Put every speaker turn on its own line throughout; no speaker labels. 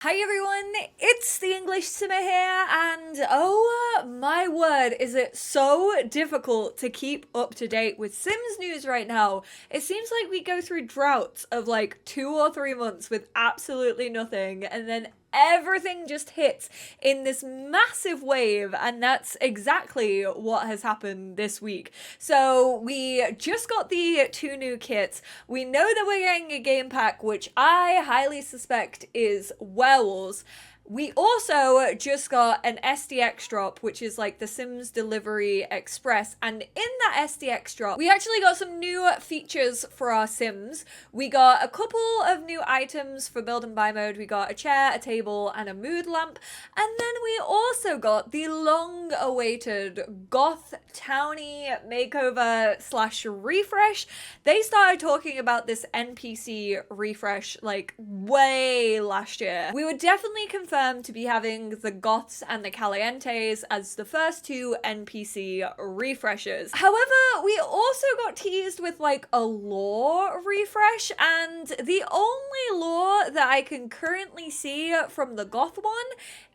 Hi everyone, it's the EnglishSimmer here, and oh my word, is it so difficult to keep up to date with Sims news right now. It seems like we go through droughts of like 2 or 3 months with absolutely nothing, and then everything just hits in this massive wave, and that's exactly what has happened this week. So we just got the 2 new kits. We know that we're getting a game pack, which I highly suspect is werewolves. We also just got an SDX drop, which is like the Sims Delivery Express. And in that SDX drop, we actually got some new features for our Sims. We got a couple of new items for build and buy mode. We got a chair, a table, and a mood lamp. And then we also got the long awaited Goth Townie makeover slash refresh. They started talking about this NPC refresh like way last year. We were definitely confirmed to be having the Goths and the Calientes as the first 2 NPC refreshes. However, we also got teased with like a lore refresh, and the only lore that I can currently see from the Goth one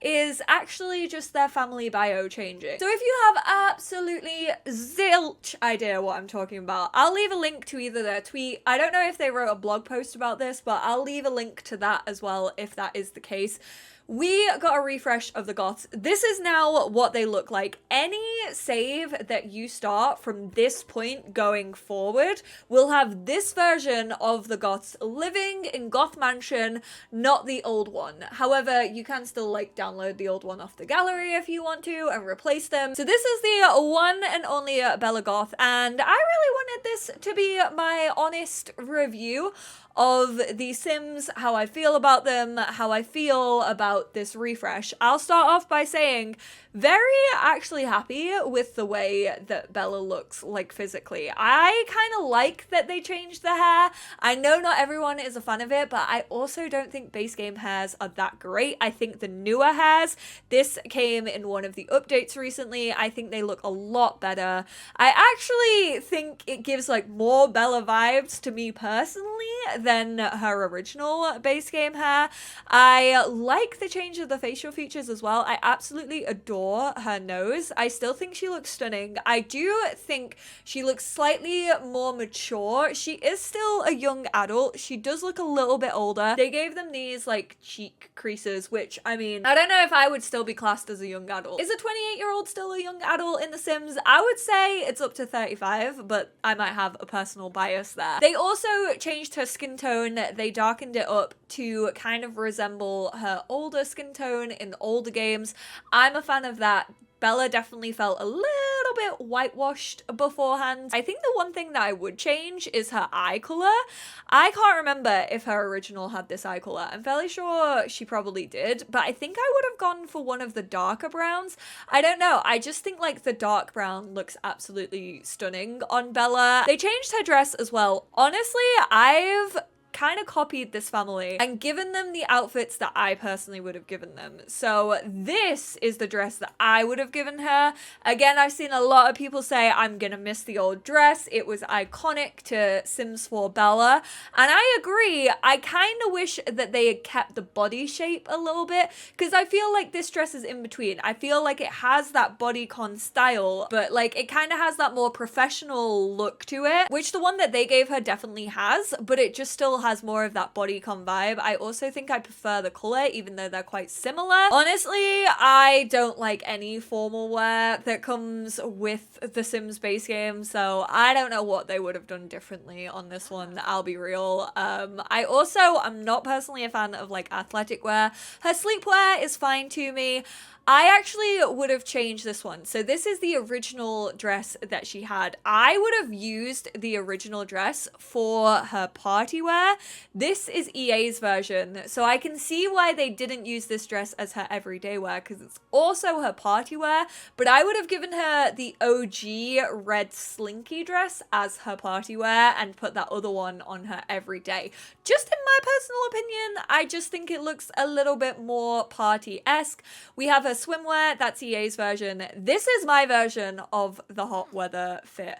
is actually just their family bio changing. So if you have absolutely zilch idea what I'm talking about, I'll leave a link to either their tweet. I don't know if they wrote a blog post about this, but I'll leave a link to that as well if that is the case. We got a refresh of the Goths. This is now what they look like. Any save that you start from this point going forward will have this version of the Goths living in Goth Mansion, not the old one. However, you can still like download the old one off the gallery if you want to and replace them. So this is the one and only Bella Goth, and I really wanted this to be my honest review of the Sims, how I feel about them, how I feel about this refresh. I'll start off by saying very actually happy with the way that Bella looks like physically. I kind of like that they changed the hair. I know not everyone is a fan of it, but I also don't think base game hairs are that great. I think the newer hairs, this came in one of the updates recently, I think they look a lot better. I actually think it gives like more Bella vibes to me personally than her original base game hair. I like the change of the facial features as well. I absolutely adore her nose. I still think she looks stunning. I do think she looks slightly more mature. She is still a young adult. She does look a little bit older. They gave them these like cheek creases, which I mean, I don't know if I would still be classed as a young adult. Is a 28-year-old still a young adult in The Sims? I would say it's up to 35, but I might have a personal bias there. They also changed her skin tone. They darkened it up to kind of resemble her older skin tone in the older games. I'm a fan of that. Bella definitely felt a little bit whitewashed beforehand. I think the one thing that I would change is her eye color. I can't remember if her original had this eye color. I'm fairly sure she probably did, but I think I would have gone for one of the darker browns. I don't know. I just think like the dark brown looks absolutely stunning on Bella. They changed her dress as well. Honestly, I've kind of copied this family and given them the outfits that I personally would have given them. So this is the dress that I would have given her. Again, I've seen a lot of people say I'm gonna miss the old dress. It was iconic to Sims 4 Bella, and I agree. I kind of wish that they had kept the body shape a little bit, because I feel like this dress is in between. I feel like it has that bodycon style, but like it kind of has that more professional look to it, which the one that they gave her definitely has, but it just still has more of that bodycon vibe. I also think I prefer the color, even though they're quite similar. Honestly, I don't like any formal wear that comes with the Sims base game, so I don't know what they would have done differently on this one, I'll be real. I'm not personally a fan of like athletic wear. Her sleepwear is fine to me. I actually would have changed this one. So this is the original dress that she had. I would have used the original dress for her party wear. This is EA's version. So I can see why they didn't use this dress as her everyday wear, because it's also her party wear. But I would have given her the OG red slinky dress as her party wear and put that other one on her everyday. Just in my personal opinion, I just think it looks a little bit more party-esque. We have her swimwear, that's EA's version. This is my version of the hot weather fit.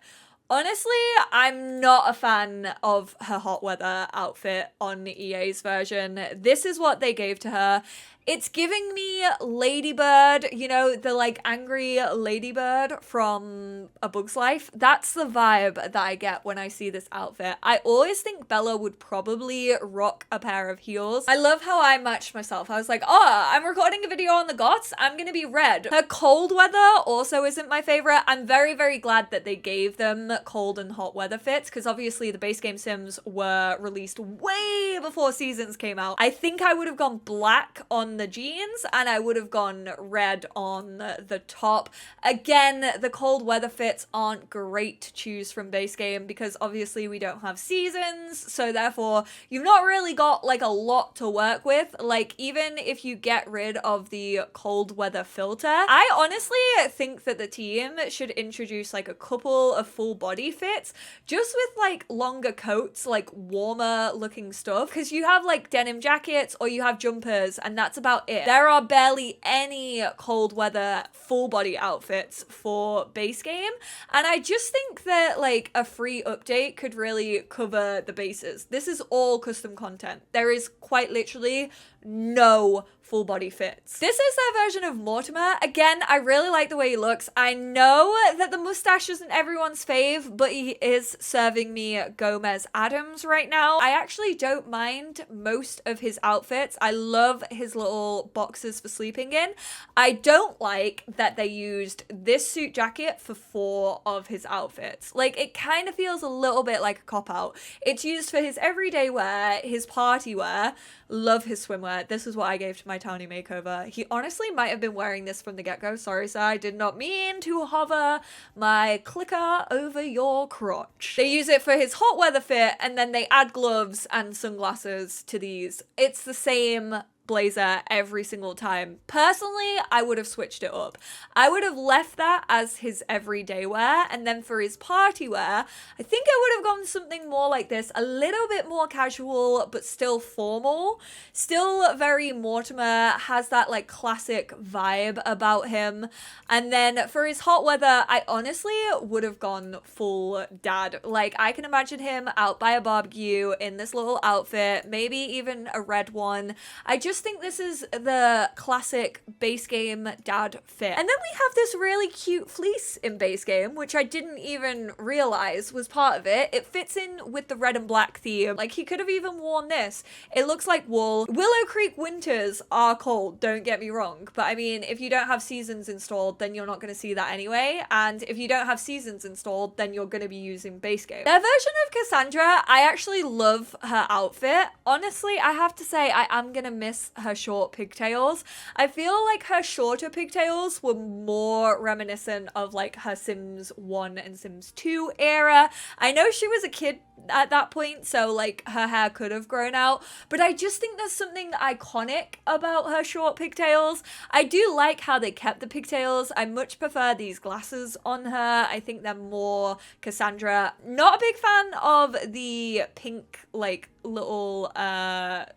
Honestly, I'm not a fan of her hot weather outfit on EA's version. This is what they gave to her. It's giving me Ladybird, you know, the like angry Ladybird from A Bug's Life. That's the vibe that I get when I see this outfit. I always think Bella would probably rock a pair of heels. I love how I matched myself. I was like, oh, I'm recording a video on the Goths. I'm gonna be red. Her cold weather also isn't my favorite. I'm very, very glad that they gave them cold and hot weather fits, because obviously the base game Sims were released way before Seasons came out. I think I would have gone black on the jeans and I would have gone red on the top. Again, the cold weather fits aren't great to choose from base game because obviously we don't have Seasons, so therefore you've not really got like a lot to work with. Like, even if you get rid of the cold weather filter, I honestly think that the team should introduce like a couple of full body fits just with like longer coats, like warmer looking stuff, because you have like denim jackets or you have jumpers and that's about it. There are barely any cold weather full body outfits for base game, and I just think that like a free update could really cover the bases. This is all custom content. There is quite literally no full body fits. This is their version of Mortimer. Again, I really like the way he looks. I know that the mustache isn't everyone's fave, but he is serving me Gomez Adams right now. I actually don't mind most of his outfits. I love his little boxes for sleeping in. I don't like that they used this suit jacket for 4 of his outfits. Like, it kind of feels a little bit like a cop-out. It's used for his everyday wear, his party wear. Love his swimwear. This is what I gave to my Townie makeover. He honestly might have been wearing this from the get-go. Sorry, sir. I did not mean to hover my clicker over your crotch. They use it for his hot weather fit, and then they add gloves and sunglasses to these. It's the same blazer every single time. Personally, I would have switched it up. I would have left that as his everyday wear, and then for his party wear, I think I would have gone something more like this, a little bit more casual, but still formal. Still very Mortimer, has that like classic vibe about him. And then for his hot weather, I honestly would have gone full dad. Like, I can imagine him out by a barbecue in this little outfit, maybe even a red one. I just think this is the classic base game dad fit. And then we have this really cute fleece in base game, which I didn't even realize was part of it. It fits in with the red and black theme. Like, he could have even worn this. It looks like wool. Willow Creek winters are cold, don't get me wrong. But I mean, if you don't have Seasons installed, then you're not going to see that anyway. And if you don't have Seasons installed, then you're going to be using base game. Their version of Cassandra, I actually love her outfit. Honestly, I have to say, I am going to miss her short pigtails. I feel like her shorter pigtails were more reminiscent of like her Sims 1 and Sims 2 era. I know she was a kid at that point, so like her hair could have grown out, but I just think there's something iconic about her short pigtails. I do like how they kept the pigtails. I much prefer these glasses on her. I think they're more Cassandra. Not a big fan of the pink like little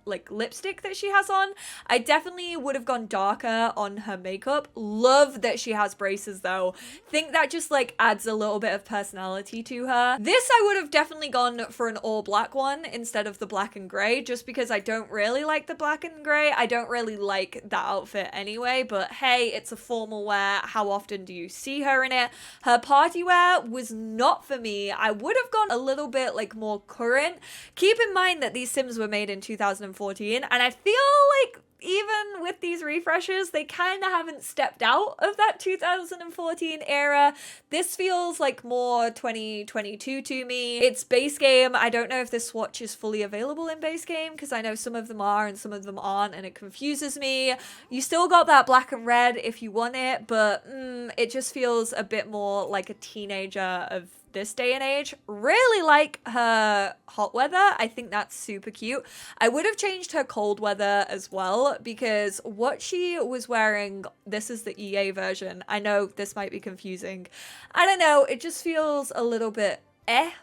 like lipstick that she has on. I definitely would have gone darker on her makeup. Love that she has braces though. Think that just like adds a little bit of personality to her. This I would have definitely gone for an all black one instead of the black and gray, just because I don't really like the black and gray. I don't really like that outfit anyway, but hey, it's a formal wear. How often do you see her in it? Her party wear was not for me. I would have gone a little bit like more current. Keep in mind that these Sims were made in 2014, and I feel like even with these refreshes, they kind of haven't stepped out of that 2014 era. This feels like more 2022 to me. It's base game. I don't know if this swatch is fully available in base game, because I know some of them are and some of them aren't, and it confuses me. You still got that black and red if you want it, but it just feels a bit more like a teenager of this day and age. Really like her hot weather. I think that's super cute. I would have changed her cold weather as well, because what she was wearing, this is the EA version. I know this might be confusing. I don't know. It just feels a little bit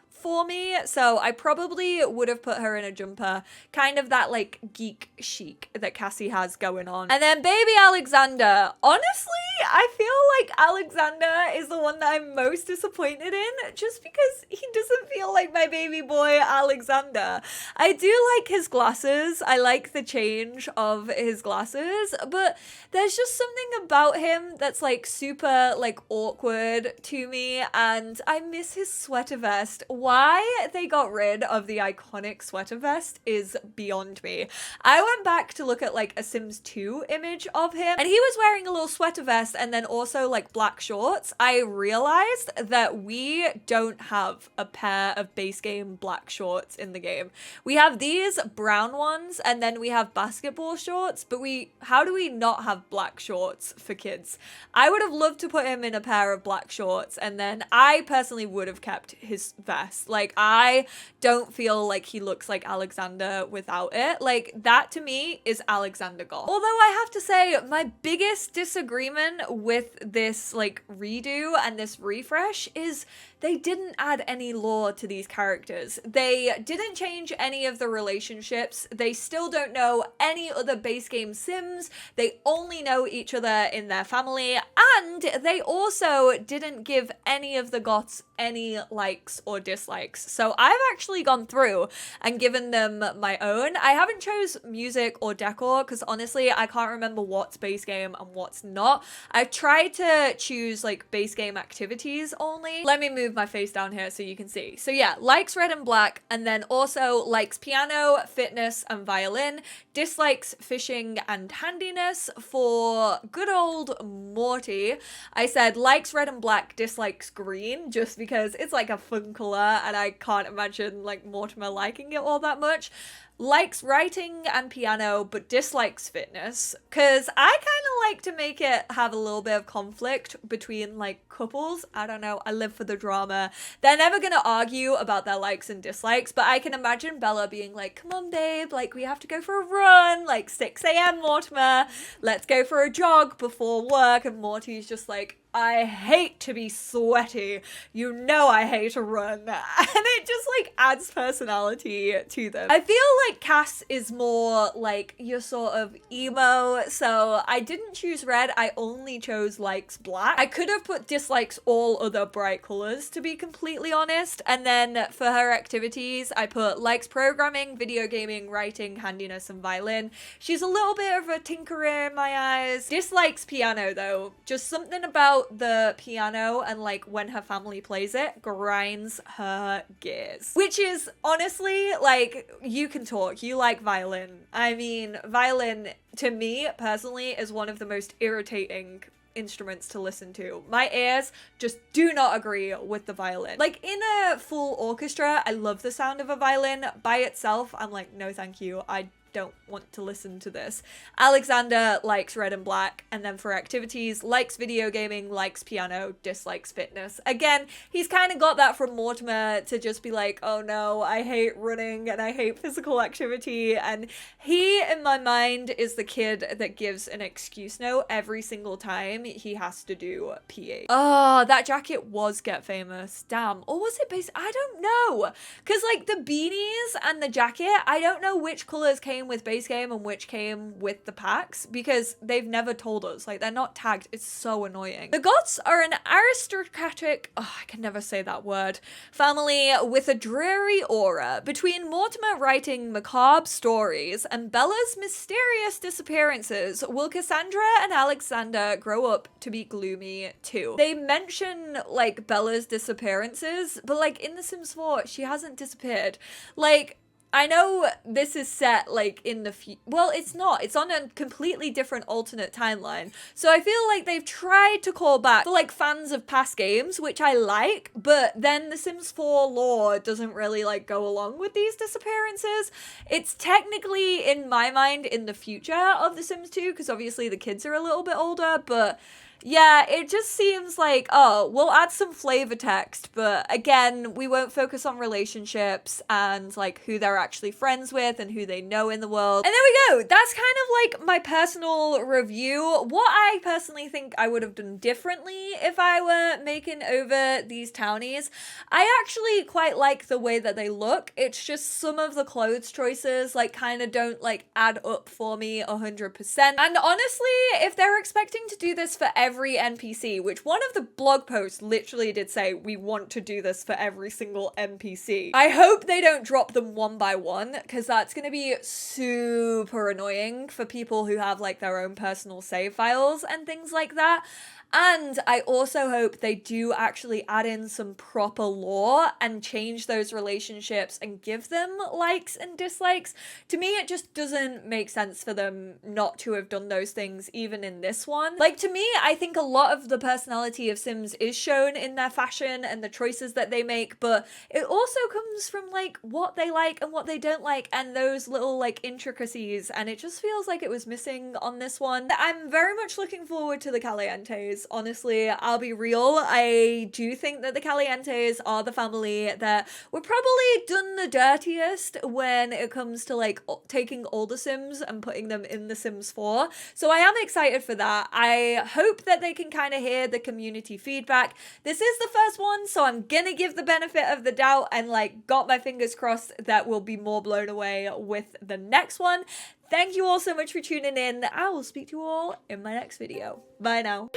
for me, so I probably would have put her in a jumper, kind of that like geek chic that Cassie has going on. And then baby Alexander, honestly, I feel like Alexander is the one that I'm most disappointed in, just because he doesn't feel like my baby boy Alexander. I do like his glasses. I like the change of his glasses, but there's just something about him that's like super like awkward to me, and I miss his sweater vest. Why they got rid of the iconic sweater vest is beyond me. I went back to look at like a Sims 2 image of him, and he was wearing a little sweater vest and then also like black shorts. I realized that we don't have a pair of base game black shorts in the game. We have these brown ones, and then we have basketball shorts, but how do we not have black shorts for kids? I would have loved to put him in a pair of black shorts, and then I personally would have kept his vest. Like, I don't feel like he looks like Alexander without it. Like, that to me is Alexander Goth. Although I have to say, my biggest disagreement with this like redo and this refresh is they didn't add any lore to these characters. They didn't change any of the relationships. They still don't know any other base game Sims. They only know each other in their family, and they also didn't give any of the Goths any likes or dislikes. So I've actually gone through and given them my own. I haven't chose music or decor because honestly I can't remember what's base game and what's not. I've tried to choose like base game activities only. Let me move my face down here so you can see. So yeah, likes red and black, and then also likes piano, fitness and violin, dislikes fishing and handiness. For good old Morty, I said likes red and black, dislikes green, just because it's like a fun color and I can't imagine like Mortimer liking it all that much. Likes writing and piano, but dislikes fitness, because I kind of like to make it have a little bit of conflict between like couples. I don't know, I live for the drama. They're never gonna argue about their likes and dislikes, but I can imagine Bella being like, come on babe, like we have to go for a run, like 6 a.m. Mortimer, let's go for a jog before work, and Morty's just like, I hate to be sweaty. You know I hate to run. And it just like adds personality to them. I feel like Cass is more like your sort of emo. So I didn't choose red. I only chose likes black. I could have put dislikes all other bright colors, to be completely honest. And then for her activities, I put likes programming, video gaming, writing, handiness, and violin. She's a little bit of a tinkerer in my eyes. Dislikes piano though. Just something about the piano and like when her family plays it grinds her gears, which is honestly like, you can talk, you like violin. I mean, violin to me personally is one of the most irritating instruments to listen to. My ears just do not agree with the violin. Like in a full orchestra, I love the sound of a violin. By itself, I'm like, no thank you, I don't want to listen to this. Alexander likes red and black, and then for activities, likes video gaming, likes piano, dislikes fitness. Again, he's kind of got that from Mortimer to just be like, oh no, I hate running and I hate physical activity, and he, in my mind, is the kid that gives an excuse note every single time he has to do PE. Oh, that jacket was Get Famous. Damn. Or was it based? I don't know. Because like the beanies and the jacket, I don't know which colors came with base game and which came with the packs, because they've never told us. Like, they're not tagged. It's so annoying. The Goths are an aristocratic, I can never say that word, family with a dreary aura. Between Mortimer writing macabre stories and Bella's mysterious disappearances, will Cassandra and Alexander grow up to be gloomy too? They mention like Bella's disappearances, but like in The Sims 4, she hasn't disappeared. Like, I know this is set like in the well, it's not. It's on a completely different alternate timeline. So I feel like they've tried to call back for like fans of past games, which I like, but then the Sims 4 lore doesn't really like go along with these disappearances. It's technically, in my mind, in the future of the Sims 2, because obviously the kids are a little bit older, but yeah, it just seems like, oh, we'll add some flavor text, but again, we won't focus on relationships and like who they're actually friends with and who they know in the world. And there we go. That's kind of like my personal review. What I personally think I would have done differently if I were making over these townies. I actually quite like the way that they look. It's just some of the clothes choices like kind of don't like add up for me 100%. And honestly, if they're expecting to do this for every NPC, which one of the blog posts literally did say, we want to do this for every single NPC. I hope they don't drop them one by one, because that's going to be super annoying for people who have like their own personal save files and things like that. And I also hope they do actually add in some proper lore and change those relationships and give them likes and dislikes. To me, it just doesn't make sense for them not to have done those things even in this one. Like, to me, I think a lot of the personality of Sims is shown in their fashion and the choices that they make, but it also comes from like what they like and what they don't like and those little like intricacies, and it just feels like it was missing on this one. I'm very much looking forward to the Calientes. Honestly, I'll be real, I do think that the Calientes are the family that were probably done the dirtiest when it comes to like taking older Sims and putting them in The Sims 4. So I am excited for that. I hope that they can kind of hear the community feedback. This is the first one, so I'm gonna give the benefit of the doubt and like got my fingers crossed that we'll be more blown away with the next one. Thank you all so much for tuning in. I will speak to you all in my next video. Bye now.